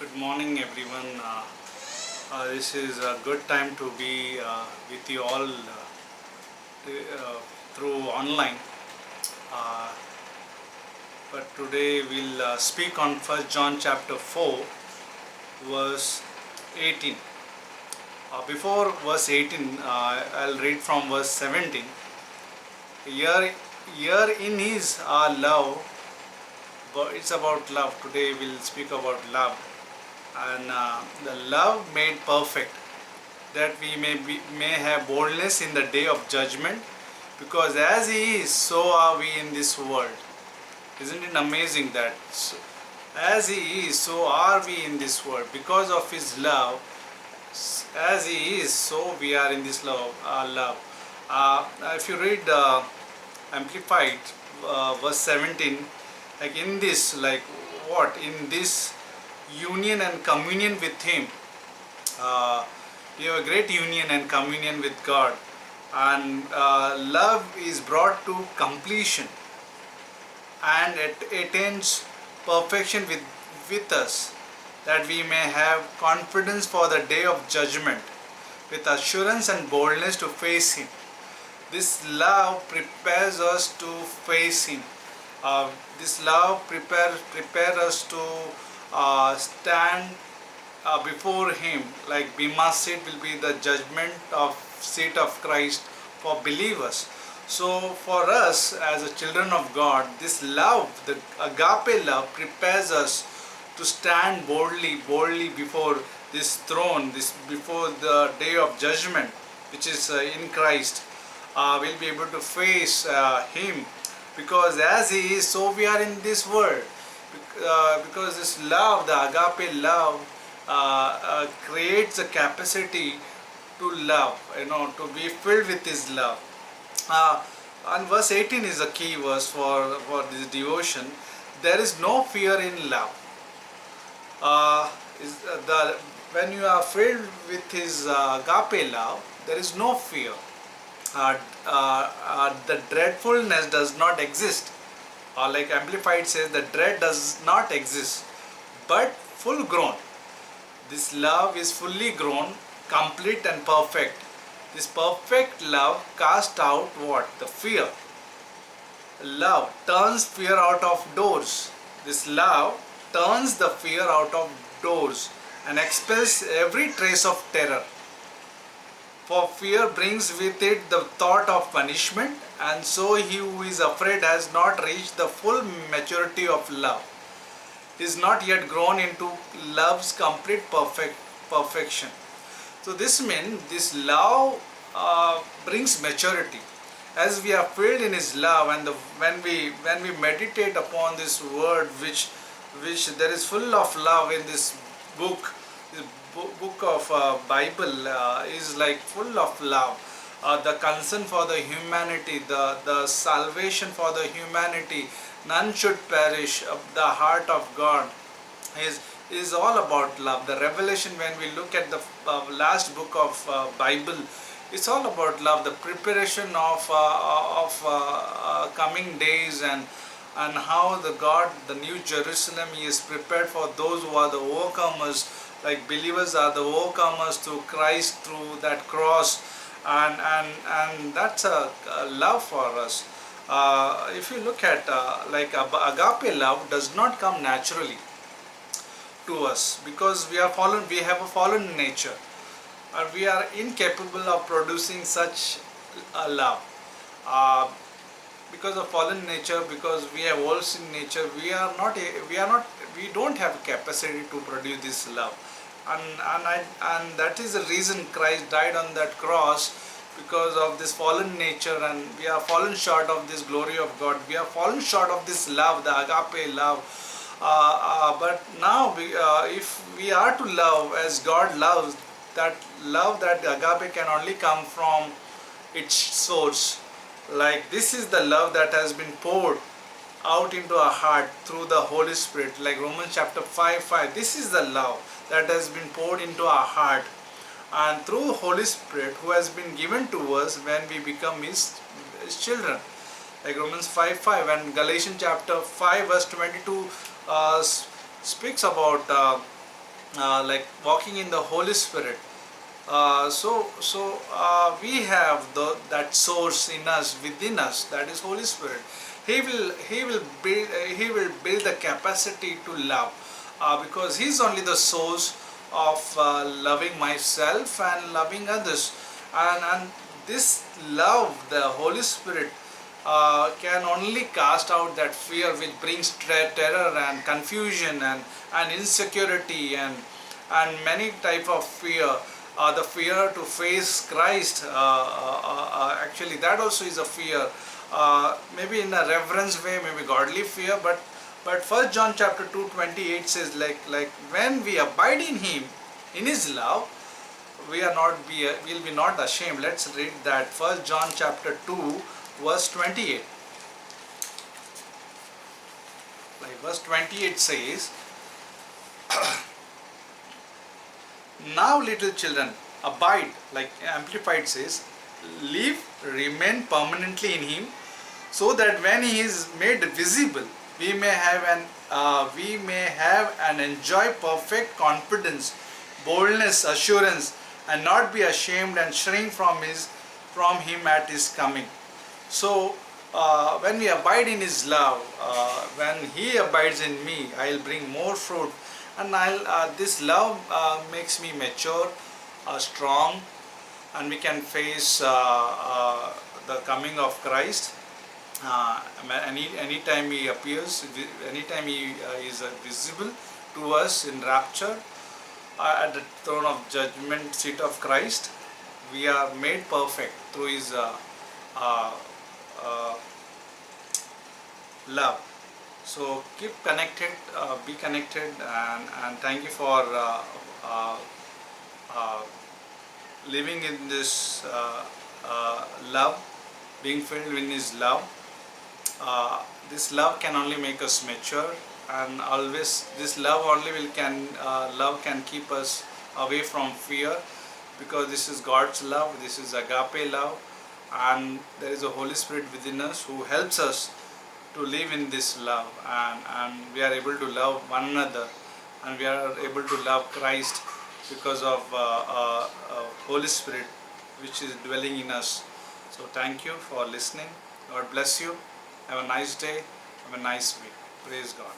Good morning, everyone. This is a good time to be with you all through online. Uh, but today we'll speak on First John chapter 4, verse 18. Before verse 18, I'll read from verse 17. Here, herein is our love, but it's about love. Today we'll speak about love, and the love made perfect, that we may have boldness in the day of judgment, because as he is, so are we in this world. Isn't it amazing that as he is, so are we in this world? Because of his love, as he is, so we are in this love. If you read Amplified verse 17, like in this, like what? In this union and communion with him, uh, we have a great union and communion with God, and love is brought to completion, and it attains perfection with us, that we may have confidence for the day of judgment, with assurance and boldness to face him. This love prepares us to face him. This love prepare us to stand before him. Like Bema seat will be the judgment of seat of Christ for believers. So for us as a children of God, this love, the agape love, prepares us to stand boldly before this throne, this before the day of judgment, which is in Christ. We'll be able to face him, because as he is, so we are in this world. Because this love, the agape love, creates a capacity to love, to be filled with his love. uh, and verse 18 is a key verse for this devotion. There is no fear in love. Is the When you are filled with his agape love, there is no fear. The dreadfulness does not exist. Like Amplified says, the dread does not exist, but full grown. This love is fully grown, complete and perfect. This perfect love casts out what? The fear. Love turns fear out of doors. This love turns the fear out of doors and expels every trace of terror. For fear brings with it the thought of punishment, and so he who is afraid has not reached the full maturity of love, is not yet grown into love's complete perfection. So this means this love brings maturity. As we are filled in his love, and when we meditate upon this word, which there is full of love in this book. The book of Bible is like full of love. The concern for the humanity, the salvation for the humanity, none should perish. The heart of God is all about love. The revelation, when we look at the last book of Bible, it's all about love. The preparation of coming days, and how the New Jerusalem is prepared for those who are the overcomers. Like believers are the overcomers through Christ, through that cross, and that's a love for us. If you look at like agape love does not come naturally to us, because we are fallen. We have a fallen nature, and we are incapable of producing such a love. Uh, because of fallen nature, because we have all sin nature, we don't have capacity to produce this love. And that is the reason Christ died on that cross, because of this fallen nature, and we are fallen short of this glory of God. We are fallen short of this love, the agape love. But now if we are to love as God loves, that love, that agape, can only come from its source. Like this is the love that has been poured out into our heart through the Holy Spirit. Like Romans chapter 5:5, this is the love that has been poured into our heart, and through Holy Spirit who has been given to us when we become his children. Like Romans 5:5 and Galatians chapter 5 verse 22 speaks about like walking in the Holy Spirit. We have that source in us, within us, that is Holy Spirit. He will build the capacity to love, because He's only the source of loving myself and loving others. And this love, the Holy Spirit, can only cast out that fear which brings terror and confusion and insecurity and many type of fear. The fear to face Christ, actually that also is a fear, maybe in a reverence way, maybe godly fear, but First John chapter 2:28 says, like when we abide in Him, in His love, we'll be not ashamed. Let's read that. First John chapter 2 verse 28. Like verse 28 says, now little children, abide, like Amplified says, live, remain permanently in Him, so that when He is made visible, we may have and enjoy perfect confidence, boldness, assurance, and not be ashamed and shrink from Him at His coming. So when we abide in His love, when He abides in me, I'll bring more fruit, and this love makes me mature, strong, and we can face the coming of Christ. Anytime He appears, anytime He is visible to us in rapture, at the throne of judgment seat of Christ, we are made perfect through His uh, love. So keep connected, be connected, and thank you for uh, living in this love, being filled in His love. This love can only make us mature, and always this love can keep us away from fear, because this is God's love, this is agape love, and there is a Holy Spirit within us who helps us to live in this love, and we are able to love one another, and we are able to love Christ because of Holy Spirit which is dwelling in us. So thank you for listening. God bless you. Have a nice day. Have a nice week. Praise God.